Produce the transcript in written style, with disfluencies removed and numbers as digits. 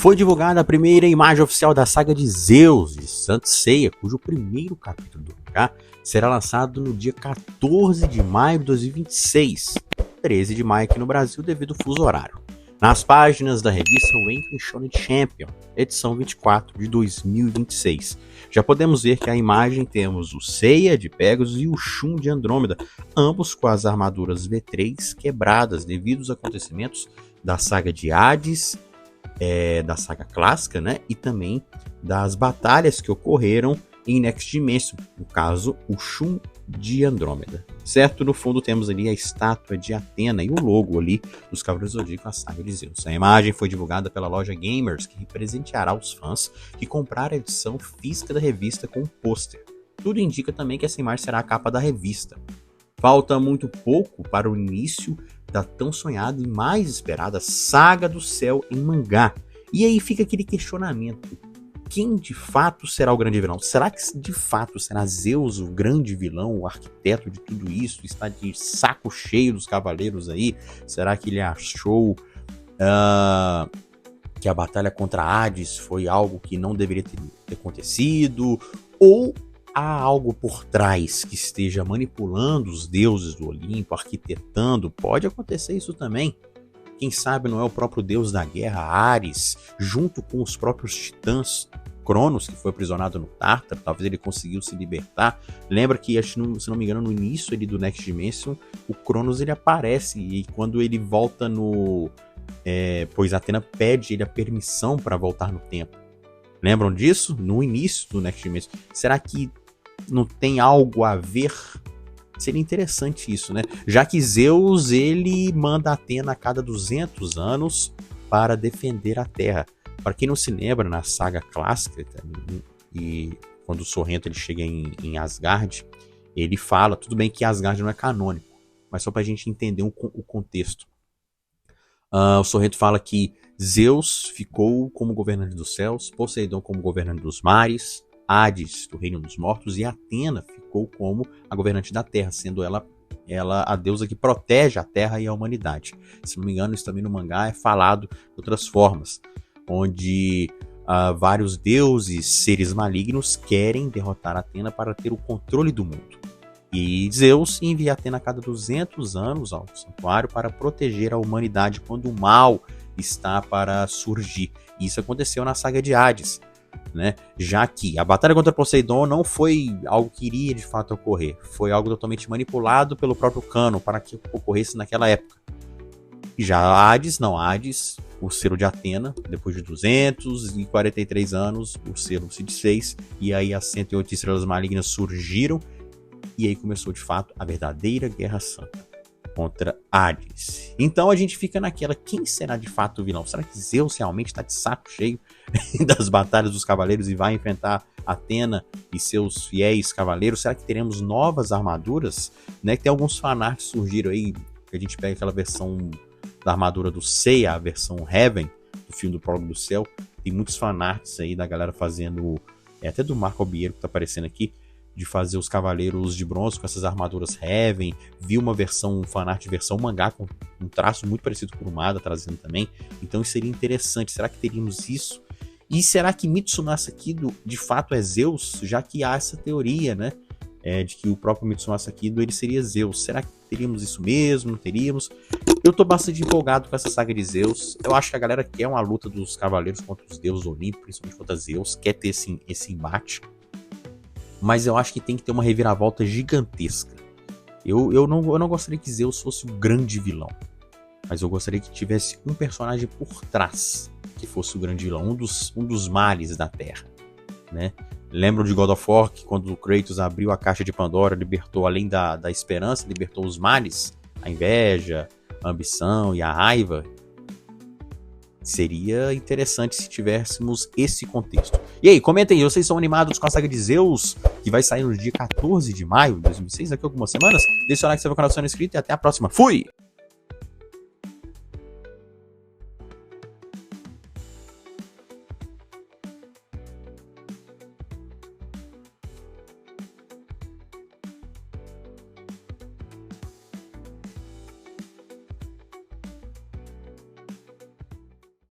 Foi divulgada a primeira imagem oficial da saga de Zeus, de Saint Seiya, cujo primeiro capítulo do mangá será lançado no dia 14 de maio de 2026, 13 de maio aqui no Brasil devido ao fuso horário. Nas páginas da revista Weekly Shonen Champion, edição 24 de 2026. Já podemos ver que a imagem temos o Seiya de Pegasus e o Shun de Andrômeda, ambos com as armaduras V3 quebradas devido aos acontecimentos da saga de Hades, da saga clássica, né? E também das batalhas que ocorreram em Next Dimension, no caso, o Shun de Andrômeda, certo? No fundo temos ali a estátua de Atena e o logo ali dos Cavaleiros do Zodíaco, a saga de Zeus. A imagem foi divulgada pela loja Gamers, que presenteará os fãs que compraram a edição física da revista com um pôster. Tudo indica também que essa imagem será a capa da revista. Falta muito pouco para o início da tão sonhada e mais esperada Saga do Céu em mangá. E aí fica aquele questionamento: quem de fato será o grande vilão? Será que de fato será Zeus o grande vilão, o arquiteto de tudo isso? Está de saco cheio dos cavaleiros aí? Será que ele achou que a batalha contra Hades foi algo que não deveria ter acontecido? Ou há algo por trás que esteja manipulando os deuses do Olimpo, arquitetando? Pode acontecer isso também. Quem sabe não é o próprio deus da guerra, Ares, junto com os próprios titãs, Cronos, que foi aprisionado no Tártaro, talvez ele conseguiu se libertar. Lembra que, se não me engano, no início ali do Next Dimension, o Cronos ele aparece, e quando ele volta pois Atena pede ele a permissão para voltar no tempo. Lembram disso? No início do Next Dimension. Será que não tem algo a ver? Seria interessante isso, né? Já que Zeus, ele manda Atena a cada 200 anos para defender a Terra. Para quem não se lembra, na saga clássica, e quando o Sorrento ele chega em Asgard, ele fala, tudo bem que Asgard não é canônico, mas só para a gente entender o contexto. O Sorrento fala que Zeus ficou como governante dos céus, Poseidon como governante dos mares, Hades do reino dos mortos, e Atena ficou como a governante da terra, sendo ela a deusa que protege a terra e a humanidade. Se não me engano, isso também no mangá é falado de outras formas, onde vários deuses, seres malignos, querem derrotar Atena para ter o controle do mundo. E Zeus envia Atena a cada 200 anos ao santuário para proteger a humanidade quando o mal está para surgir. E isso aconteceu na saga de Hades, né? Já que a batalha contra Poseidon não foi algo que iria de fato ocorrer, foi algo totalmente manipulado pelo próprio Cano para que ocorresse naquela época. E já Hades, o selo de Atena, depois de 243 anos, o selo se desfez, e aí as 108 estrelas malignas surgiram, e aí começou de fato a verdadeira Guerra Santa contra Hades. Então a gente fica naquela, quem será de fato o vilão? Será que Zeus realmente está de saco cheio das batalhas dos cavaleiros e vai enfrentar Atena e seus fiéis cavaleiros? Será que teremos novas armaduras? Né? Que tem alguns fanarts que surgiram aí, que a gente pega aquela versão da armadura do Seiya, a versão Heaven, do filme do Prólogo do Céu. Tem muitos fanarts aí da galera fazendo, até do Marco Albiero que tá aparecendo aqui, de fazer os cavaleiros de bronze com essas armaduras Heaven. Vi uma versão, um fanart versão mangá com um traço muito parecido com o Kurumada trazendo também. Então isso seria interessante. Será que teríamos isso? E será que Mitsunasa Kido de fato é Zeus? Já que há essa teoria, né? De que o próprio Mitsunasa Kido ele seria Zeus. Será que teríamos isso mesmo? Não teríamos? Eu tô bastante empolgado com essa saga de Zeus. Eu acho que a galera quer uma luta dos cavaleiros contra os deuses do Olimpo, principalmente contra Zeus. Quer ter esse embate. Mas eu acho que tem que ter uma reviravolta gigantesca. Eu não gostaria que Zeus fosse o grande vilão, mas eu gostaria que tivesse um personagem por trás que fosse o grande vilão, um dos males da Terra, né? Lembram de God of War, que quando o Kratos abriu a caixa de Pandora, libertou, além da esperança, libertou os males, a inveja, a ambição e a raiva? Seria interessante se tivéssemos esse contexto. E aí, comentem aí, vocês são animados com a saga de Zeus, que vai sair no dia 14 de maio de 2006, daqui a algumas semanas? Deixa o like, se inscreva no canal se não é inscrito, e até a próxima. Fui!